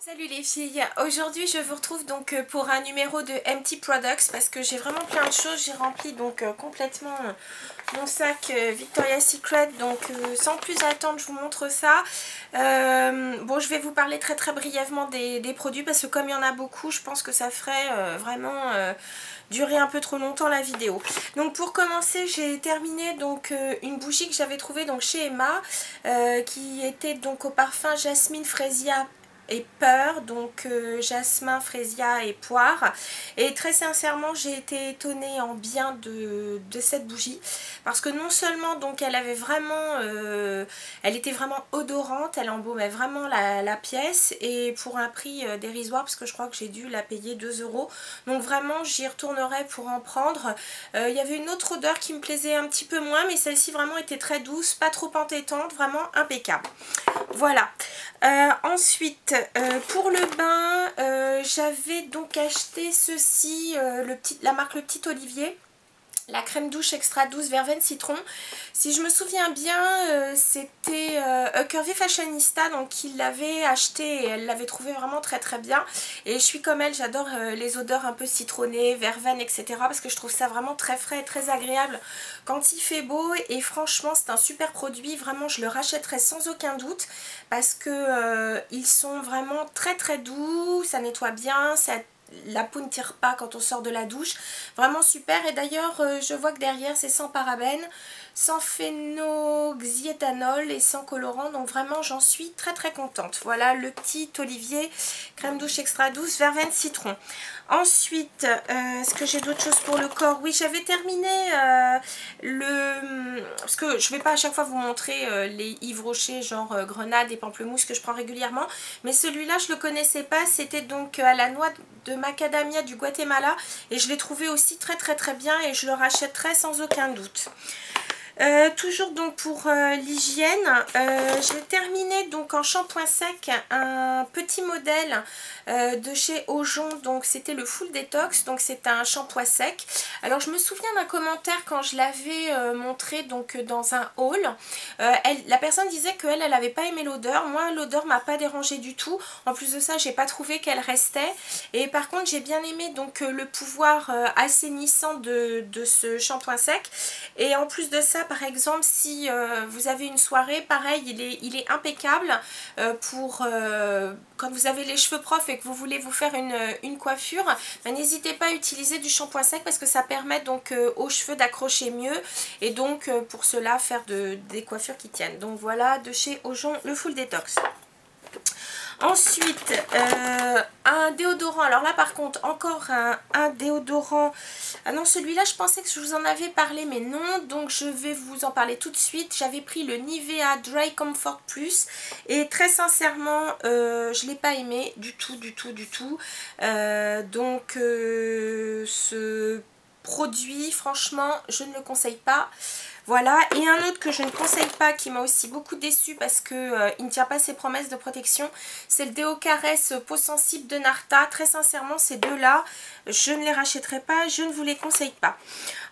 Salut les filles, aujourd'hui je vous retrouve donc pour un numéro de Empty Products parce que j'ai vraiment plein de choses. J'ai rempli donc complètement mon sac Victoria's Secret, donc sans plus attendre je vous montre ça. Bon, je vais vous parler très brièvement des produits parce que comme il y en a beaucoup, je pense que ça ferait vraiment durer un peu trop longtemps la vidéo. Donc pour commencer, j'ai terminé donc une bougie que j'avais trouvée donc chez Emma qui était donc au parfum Jasmine Freesia et peur, donc jasmin, frésia et poire. Et très sincèrement, j'ai été étonnée en bien de cette bougie parce que non seulement donc elle avait vraiment elle était vraiment odorante, elle embaumait vraiment la pièce et pour un prix dérisoire parce que je crois que j'ai dû la payer 2 €. Donc vraiment j'y retournerai pour en prendre. Il y avait une autre odeur qui me plaisait un petit peu moins, mais celle-ci vraiment était très douce, pas trop entêtante, vraiment impeccable. Voilà. Ensuite, pour le bain, j'avais donc acheté ceci, la marque Le Petit Olivier. La crème douche extra douce verveine citron. Si je me souviens bien, c'était Curvy Fashionista donc qui l'avait acheté et elle l'avait trouvé vraiment très bien. Et je suis comme elle, j'adore les odeurs un peu citronnées, verveine, etc. parce que je trouve ça vraiment très frais et très agréable quand il fait beau. Et franchement, c'est un super produit. Vraiment, je le rachèterai sans aucun doute parce que ils sont vraiment très doux, ça nettoie bien, la peau ne tire pas quand on sort de la douche, vraiment super. Et d'ailleurs je vois que derrière c'est sans parabènes, sans phénoxyéthanol et sans colorant, donc vraiment j'en suis très contente. Voilà le Petit Olivier crème douche extra douce verveine citron. Ensuite est-ce que j'ai d'autres choses pour le corps? Oui, j'avais terminé parce que je vais pas à chaque fois vous montrer les Yves Rocher genre grenade et pamplemousse que je prends régulièrement, mais celui-là je le connaissais pas. C'était donc à la noix de macadamia du Guatemala et je l'ai trouvé aussi très bien et je le rachèterai sans aucun doute. Toujours donc pour l'hygiène, j'ai terminé donc en shampoing sec un petit modèle de chez Aujon, donc c'était le Full Detox, donc c'est un shampoing sec. Alors je me souviens d'un commentaire quand je l'avais montré donc dans un haul, la personne disait qu'elle n'avait pas aimé l'odeur. Moi l'odeur m'a pas dérangée du tout, en plus de ça j'ai pas trouvé qu'elle restait, et par contre j'ai bien aimé donc le pouvoir assainissant de ce shampoing sec. Et en plus de ça, par exemple, si vous avez une soirée, pareil, il est impeccable pour quand vous avez les cheveux profs et que vous voulez vous faire une coiffure, ben, n'hésitez pas à utiliser du shampoing sec parce que ça permet donc aux cheveux d'accrocher mieux et donc pour cela faire des coiffures qui tiennent. Donc voilà, de chez Aujon, le Full Detox. Ensuite, un déodorant. Alors là par contre, encore un déodorant. Ah non, celui-là je pensais que je vous en avais parlé, mais non. Donc je vais vous en parler tout de suite. J'avais pris le Nivea Dry Comfort Plus. Et très sincèrement, je ne l'ai pas aimé du tout. Ce produit, franchement, je ne le conseille pas. Voilà, et un autre que je ne conseille pas qui m'a aussi beaucoup déçu parce que il ne tient pas ses promesses de protection, c'est le Déo Caresse peau sensible de Narta. Très sincèrement, ces deux-là, je ne les rachèterai pas, je ne vous les conseille pas.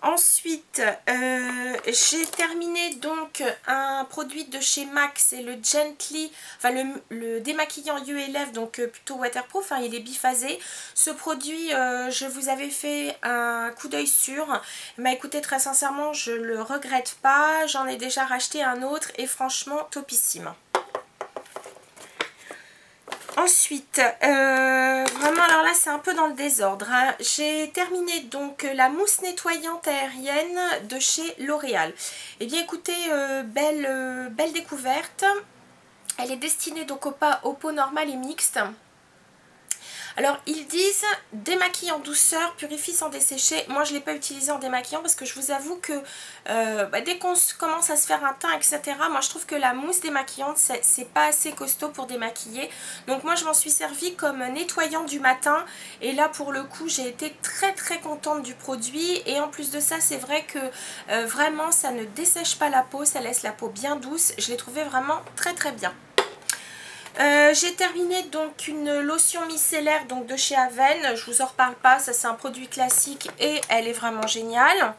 Ensuite, j'ai terminé donc un produit de chez MAC, c'est le Gently, enfin le démaquillant yeux et lèvres, donc plutôt waterproof, hein, il est biphasé. Ce produit, je vous avais fait un coup d'œil sur, mais écoutez, très sincèrement, je le regrette pas, j'en ai déjà racheté un autre et franchement, topissime. Ensuite, vraiment alors là c'est un peu dans le désordre, hein. J'ai terminé donc la mousse nettoyante aérienne de chez L'Oréal. Et bien écoutez, belle découverte. Elle est destinée donc aux peaux normales et mixtes. Alors ils disent démaquille en douceur, purifie sans dessécher. Moi je ne l'ai pas utilisé en démaquillant parce que je vous avoue que dès qu'on commence à se faire un teint, etc., moi je trouve que la mousse démaquillante c'est pas assez costaud pour démaquiller. Donc moi je m'en suis servi comme nettoyant du matin et là pour le coup j'ai été très contente du produit. Et en plus de ça, c'est vrai que vraiment ça ne dessèche pas la peau, ça laisse la peau bien douce. Je l'ai trouvé vraiment très bien. J'ai terminé donc une lotion micellaire donc de chez Aven. Je vous en reparle pas, ça c'est un produit classique et elle est vraiment géniale.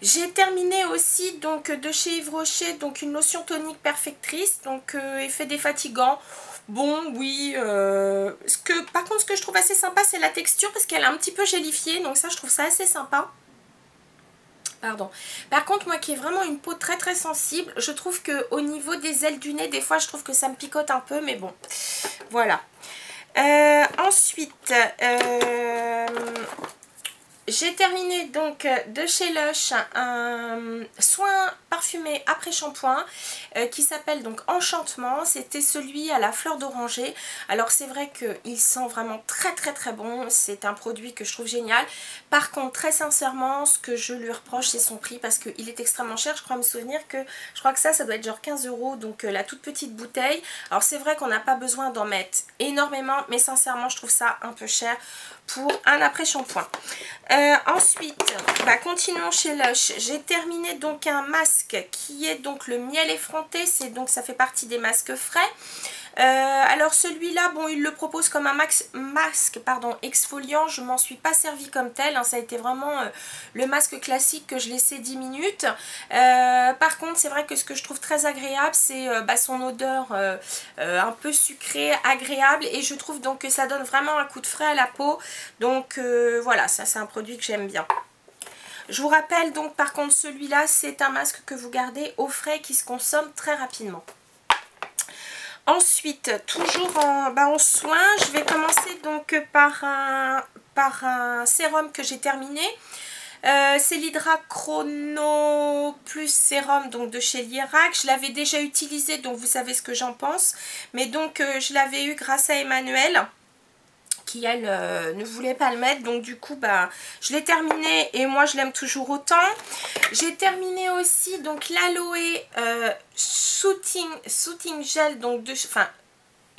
J'ai terminé aussi donc de chez Yves Rocher donc une lotion tonique perfectrice, donc effet défatigant. bon, oui. Par contre, ce que je trouve assez sympa, c'est la texture parce qu'elle est un petit peu gélifiée. Donc ça, je trouve ça assez sympa. Pardon. Par contre, moi qui ai vraiment une peau très très sensible, je trouve que au niveau des ailes du nez, des fois, je trouve que ça me picote un peu. Mais bon, voilà. Ensuite, j'ai terminé donc de chez Lush un soin parfumé après shampoing qui s'appelle donc Enchantement. C'était celui à la fleur d'oranger. Alors c'est vrai qu'il sent vraiment très très très bon. C'est un produit que je trouve génial. Par contre, très sincèrement, ce que je lui reproche, c'est son prix parce qu'il est extrêmement cher. Je crois me souvenir que ça doit être genre 15 €, donc la toute petite bouteille. Alors c'est vrai qu'on n'a pas besoin d'en mettre énormément, mais sincèrement, je trouve ça un peu cher pour un après-shampoing. Ensuite, continuons chez Lush. J'ai terminé donc un masque qui est donc le miel effronté. Ça fait partie des masques frais. Alors celui-là, bon, il le propose comme un masque exfoliant. Je m'en suis pas servi comme tel, hein. Ça a été vraiment le masque classique que je laissais 10 minutes. Par contre, c'est vrai que ce que je trouve très agréable, c'est son odeur un peu sucrée, agréable. Et je trouve donc que ça donne vraiment un coup de frais à la peau. Donc voilà, ça c'est un produit que j'aime bien. Je vous rappelle donc par contre, celui-là, c'est un masque que vous gardez au frais qui se consomme très rapidement. Ensuite, toujours en soins, je vais commencer donc par un sérum que j'ai terminé. C'est l'Hydra Chrono Plus Sérum donc de chez Lierac. Je l'avais déjà utilisé, donc vous savez ce que j'en pense. Mais donc je l'avais eu grâce à Emmanuel, qui elle ne voulait pas le mettre, donc du coup je l'ai terminé et moi je l'aime toujours autant. J'ai terminé aussi donc l'Aloe Soothing Gel, donc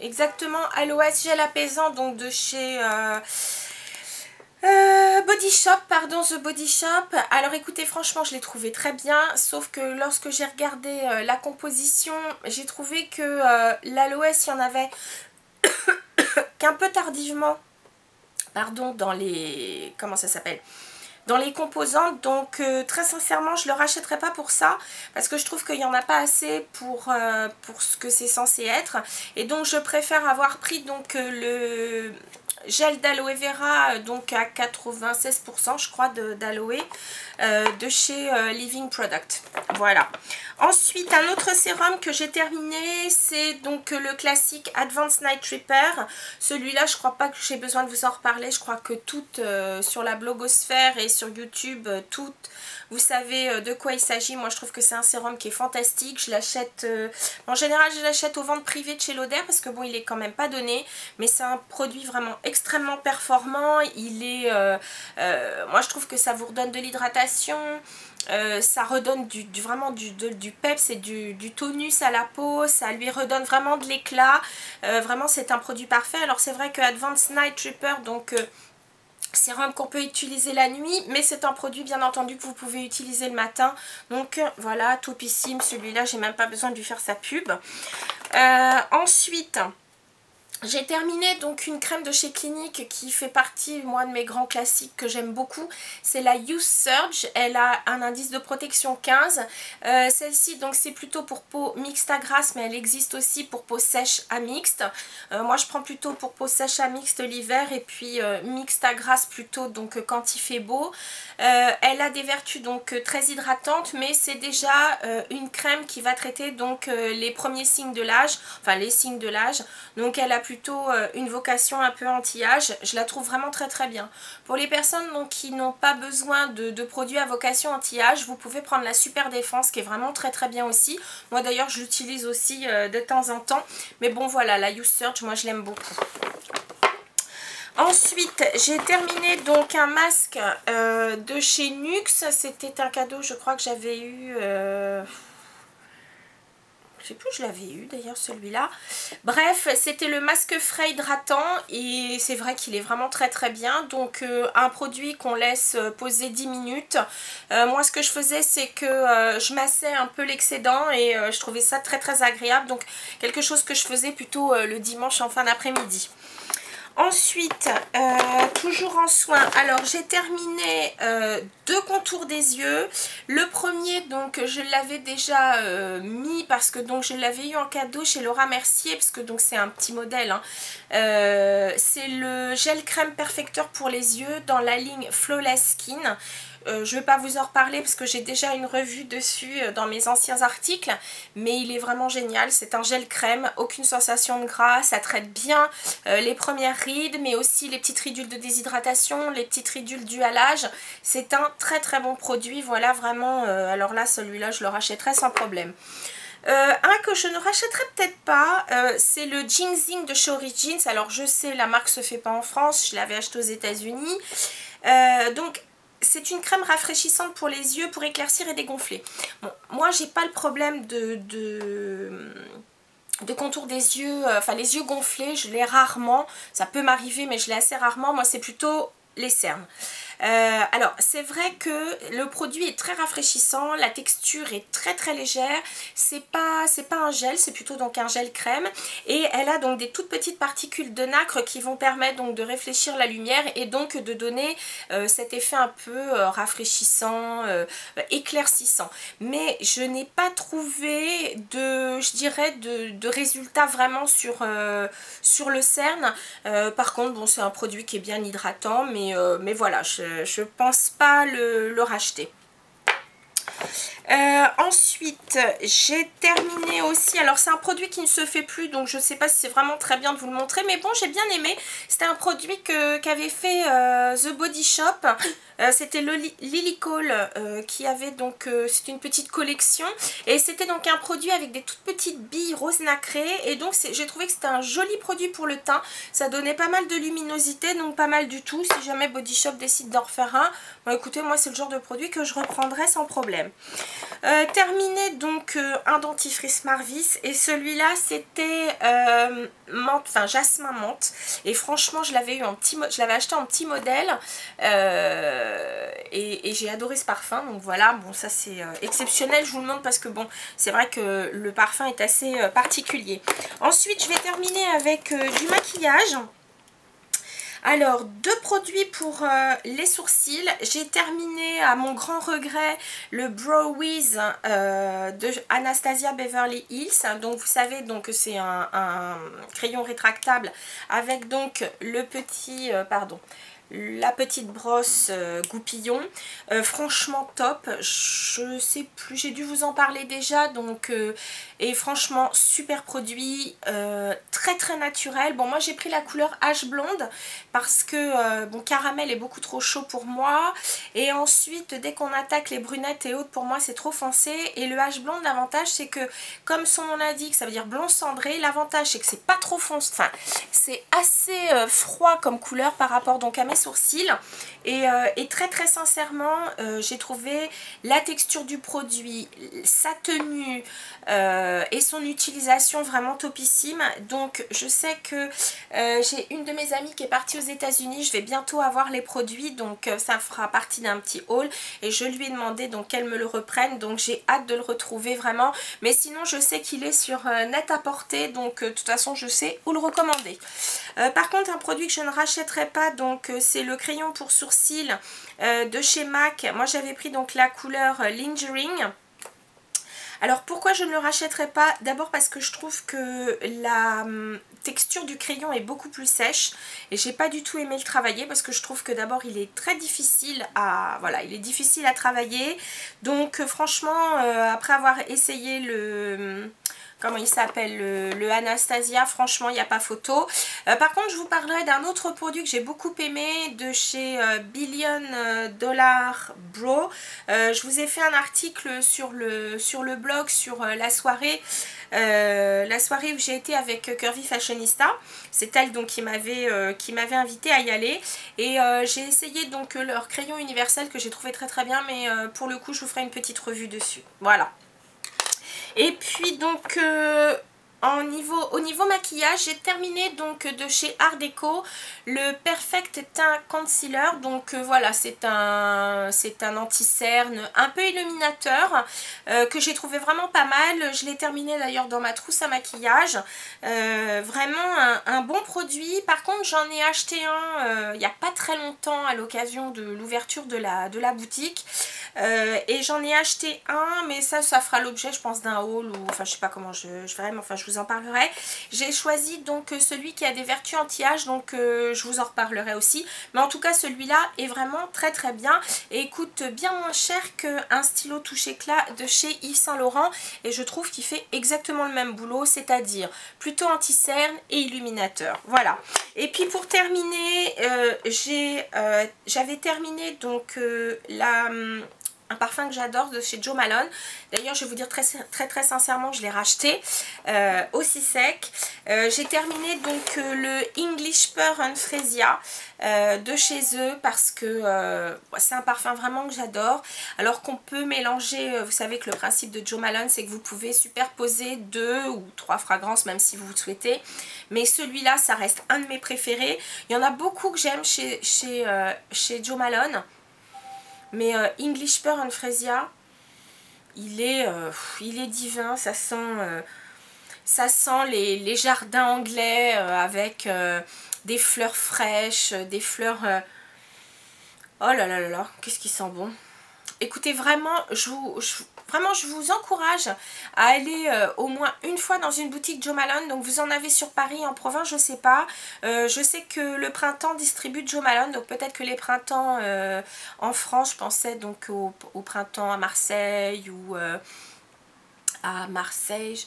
exactement Aloe Gel apaisant donc de chez Body Shop, The Body Shop. Alors écoutez, franchement je l'ai trouvé très bien, sauf que lorsque j'ai regardé la composition, j'ai trouvé que l'aloès, il y en avait qu'un peu tardivement, dans les, dans les composantes. Donc très sincèrement, je le rachèterai pas pour ça, parce que je trouve qu'il n'y en a pas assez pour ce que c'est censé être. Et donc je préfère avoir pris donc le gel d'aloe vera, donc à 96% je crois d'aloe, de chez Living Product. Voilà. Ensuite, un autre sérum que j'ai terminé, c'est donc le classique Advanced Night Repair. Celui-là, je crois pas que j'ai besoin de vous en reparler. Je crois que toutes sur la blogosphère et sur YouTube, toutes, vous savez de quoi il s'agit. Moi, je trouve que c'est un sérum qui est fantastique. Je l'achète, en général, je l'achète aux ventes privées de chez Lauder parce que bon, il est quand même pas donné. Mais c'est un produit vraiment extrêmement performant. Il est, moi, je trouve que ça vous redonne de l'hydratation. Ça redonne vraiment du peps et du tonus à la peau, ça lui redonne vraiment de l'éclat, vraiment c'est un produit parfait. Alors c'est vrai que Advanced Night Repair, donc sérum qu'on peut utiliser la nuit, mais c'est un produit bien entendu que vous pouvez utiliser le matin. Donc voilà, topissime, celui-là j'ai même pas besoin de lui faire sa pub. Ensuite, j'ai terminé donc une crème de chez Clinique qui fait partie, moi, de mes grands classiques que j'aime beaucoup. C'est la Youth Surge. Elle a un indice de protection 15. Celle-ci, donc, c'est plutôt pour peau mixte à grasse, mais elle existe aussi pour peau sèche à mixte. Moi, je prends plutôt pour peau sèche à mixte l'hiver et puis mixte à grasse plutôt donc quand il fait beau. Elle a des vertus donc très hydratantes, mais c'est déjà une crème qui va traiter donc les premiers signes de l'âge, enfin les signes de l'âge. Donc elle a plutôt une vocation un peu anti-âge. Je la trouve vraiment très très bien. Pour les personnes donc, qui n'ont pas besoin de produits à vocation anti-âge, vous pouvez prendre la Super Défense qui est vraiment très très bien aussi. Moi d'ailleurs je l'utilise aussi de temps en temps. Mais bon voilà, la Youth Surge, moi je l'aime beaucoup. Ensuite, j'ai terminé donc un masque de chez Nuxe. C'était un cadeau, je crois que j'avais eu... je sais plus où je l'avais eu d'ailleurs celui-là. Bref, c'était le masque frais hydratant et c'est vrai qu'il est vraiment très très bien. Donc un produit qu'on laisse poser 10 minutes. Moi ce que je faisais c'est que je massais un peu l'excédent et je trouvais ça très très agréable. Donc quelque chose que je faisais plutôt le dimanche en fin d'après-midi. Ensuite, toujours en soin, alors j'ai terminé 2 contours des yeux. Le premier, donc je l'avais déjà mis parce que donc je l'avais eu en cadeau chez Laura Mercier, parce que donc c'est un petit modèle, hein. C'est le gel crème perfecteur pour les yeux dans la ligne Flawless Skin. Je ne vais pas vous en reparler parce que j'ai déjà une revue dessus dans mes anciens articles, mais il est vraiment génial. C'est un gel crème, aucune sensation de gras, ça traite bien les premières rides, mais aussi les petites ridules de déshydratation, les petites ridules dues à l'âge. C'est un très très bon produit, voilà vraiment, alors là celui-là je le rachèterai sans problème. Un que je ne rachèterai peut-être pas, c'est le Ginseng de Chez Origins. Alors je sais, la marque se fait pas en France, je l'avais acheté aux États-Unis. Donc c'est une crème rafraîchissante pour les yeux, pour éclaircir et dégonfler. Bon, moi j'ai pas le problème de contour des yeux, enfin les yeux gonflés, je l'ai rarement, ça peut m'arriver mais je l'ai assez rarement, moi c'est plutôt les cernes. Alors c'est vrai que le produit est très rafraîchissant, la texture est très très légère, c'est pas un gel, c'est plutôt donc un gel crème, et elle a donc des toutes petites particules de nacre qui vont permettre donc de réfléchir la lumière et donc de donner cet effet un peu rafraîchissant, éclaircissant. Mais je n'ai pas trouvé je dirais de résultat vraiment sur le cerne. Par contre bon, c'est un produit qui est bien hydratant, mais voilà, je pense pas le racheter. Ensuite j'ai terminé aussi, alors c'est un produit qui ne se fait plus, donc je ne sais pas si c'est vraiment très bien de vous le montrer, mais bon, j'ai bien aimé. C'était un produit qu'avait fait The Body Shop. C'était le Lily Cole qui avait donc, c'était une petite collection, et c'était donc un produit avec des toutes petites billes rose nacré, et donc j'ai trouvé que c'était un joli produit pour le teint. Ça donnait pas mal de luminosité, donc pas mal du tout. Si jamais Body Shop décide d'en refaire un, bon, écoutez, moi c'est le genre de produit que je reprendrai sans problème. Terminé donc un dentifrice Marvis, et celui-là c'était menthe, enfin jasmin menthe, et franchement je l'avais acheté en petit modèle, et j'ai adoré ce parfum, donc voilà, bon ça c'est exceptionnel, je vous le montre parce que bon, c'est vrai que le parfum est assez particulier. Ensuite je vais terminer avec du maquillage. Alors, 2 produits pour les sourcils. J'ai terminé à mon grand regret le Brow Wiz de Anastasia Beverly Hills. Donc vous savez donc que c'est un crayon rétractable avec donc le petit, la petite brosse goupillon. Franchement top, je sais plus, j'ai dû vous en parler déjà, donc et franchement super produit, très très naturel. Bon, moi j'ai pris la couleur H blonde parce que bon, caramel est beaucoup trop chaud pour moi, et ensuite dès qu'on attaque les brunettes et autres, pour moi c'est trop foncé. Et le H blonde, l'avantage c'est que, comme son nom l'indique, ça veut dire blond cendré. L'avantage c'est que c'est pas trop foncé, enfin c'est assez froid comme couleur par rapport donc à mes sourcils, et très très sincèrement j'ai trouvé la texture du produit, sa tenue et son utilisation vraiment topissime. Donc je sais que j'ai une de mes amies qui est partie aux États-Unis, je vais bientôt avoir les produits, donc ça fera partie d'un petit haul, et je lui ai demandé donc qu'elle me le reprenne, donc j'ai hâte de le retrouver vraiment. Mais sinon je sais qu'il est sur Net-à-Porter, donc de toute façon je sais où le recommander. Par contre un produit que je ne rachèterai pas, donc c'est le crayon pour sourcils de chez MAC. Moi j'avais pris donc la couleur Lingering. Alors pourquoi je ne le rachèterai pas? D'abord parce que je trouve que la texture du crayon est beaucoup plus sèche, et j'ai pas du tout aimé le travailler parce que je trouve que d'abord il est très difficile à, voilà, il est difficile à travailler. Donc franchement après avoir essayé le, comment il s'appelle, le Anastasia, franchement il n'y a pas photo. Par contre je vous parlerai d'un autre produit que j'ai beaucoup aimé de chez Billion Dollar Brow. Je vous ai fait un article sur le blog sur la soirée où j'ai été avec Curvy Fashionista. C'est elle donc qui m'avait invité à y aller, et j'ai essayé donc leur crayon universel que j'ai trouvé très très bien, mais pour le coup je vous ferai une petite revue dessus. Voilà. Et puis donc au niveau maquillage, j'ai terminé donc de chez Art Deco le Perfect Teint Concealer. Donc voilà, c'est un anti-cerne un peu illuminateur que j'ai trouvé vraiment pas mal. Je l'ai terminé d'ailleurs dans ma trousse à maquillage. Vraiment un bon produit. Par contre, j'en ai acheté un il n'y a pas très longtemps à l'occasion de l'ouverture de la boutique. Et j'en ai acheté un, mais ça fera l'objet je pense d'un haul, ou enfin je sais pas comment je verrai, mais enfin je vous en parlerai. J'ai choisi donc celui qui a des vertus anti-âge, donc je vous en reparlerai aussi, mais en tout cas celui-là est vraiment très très bien et coûte bien moins cher qu'un stylo touche éclat de chez Yves Saint Laurent, et je trouve qu'il fait exactement le même boulot, c'est-à-dire plutôt anti-cerne et illuminateur. Voilà. Et puis pour terminer, j'avais terminé donc un parfum que j'adore de chez Jo Malone. D'ailleurs, je vais vous dire très sincèrement, je l'ai racheté aussi sec. J'ai terminé donc le English Pearl and Freesia de chez eux, parce que c'est un parfum vraiment que j'adore. Alors qu'on peut mélanger, vous savez que le principe de Jo Malone, c'est que vous pouvez superposer 2 ou 3 fragrances, même si vous le souhaitez. Mais celui-là, ça reste un de mes préférés. Il y en a beaucoup que j'aime chez Jo Malone. Mais English Pearl and Freesia, il est divin. Ça sent les jardins anglais avec des fleurs fraîches, des fleurs... Oh là là là là, qu'est-ce qui sent bon. Écoutez, vraiment, je vous encourage à aller au moins une fois dans une boutique Jo Malone. Donc vous en avez sur Paris, en province, je sais pas. Je sais que le printemps distribue Jo Malone, donc peut-être que les printemps en France, je pensais donc au printemps à Marseille ou... à Marseille,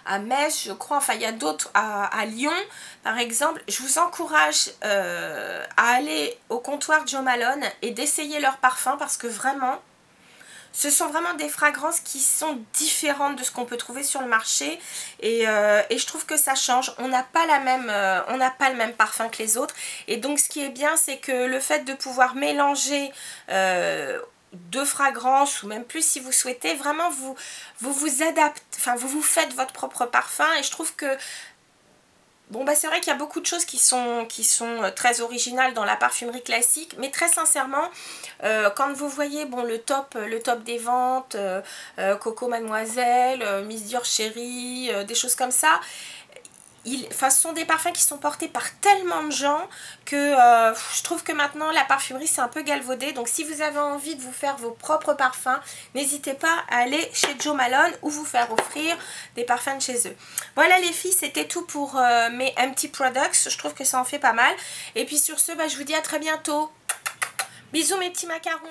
à Metz, je crois, enfin il y a d'autres, à Lyon par exemple. Je vous encourage à aller au comptoir Jo Malone et d'essayer leurs parfums, parce que vraiment, ce sont vraiment des fragrances qui sont différentes de ce qu'on peut trouver sur le marché, et je trouve que ça change. On n'a pas le même parfum que les autres, et donc ce qui est bien, c'est que le fait de pouvoir mélanger deux fragrances ou même plus si vous souhaitez, vraiment vous adaptez, enfin vous faites votre propre parfum. Et je trouve que bon bah c'est vrai qu'il y a beaucoup de choses qui sont très originales dans la parfumerie classique, mais très sincèrement quand vous voyez bon le top des ventes, Coco Mademoiselle, Miss Dior Chérie, des choses comme ça, ce sont des parfums qui sont portés par tellement de gens que je trouve que maintenant la parfumerie c'est un peu galvaudé. Donc si vous avez envie de vous faire vos propres parfums, n'hésitez pas à aller chez Jo Malone ou vous faire offrir des parfums de chez eux. Voilà les filles, c'était tout pour mes Empty Products. Je trouve que ça en fait pas mal. Et puis sur ce, bah, je vous dis à très bientôt. Bisous mes petits macarons.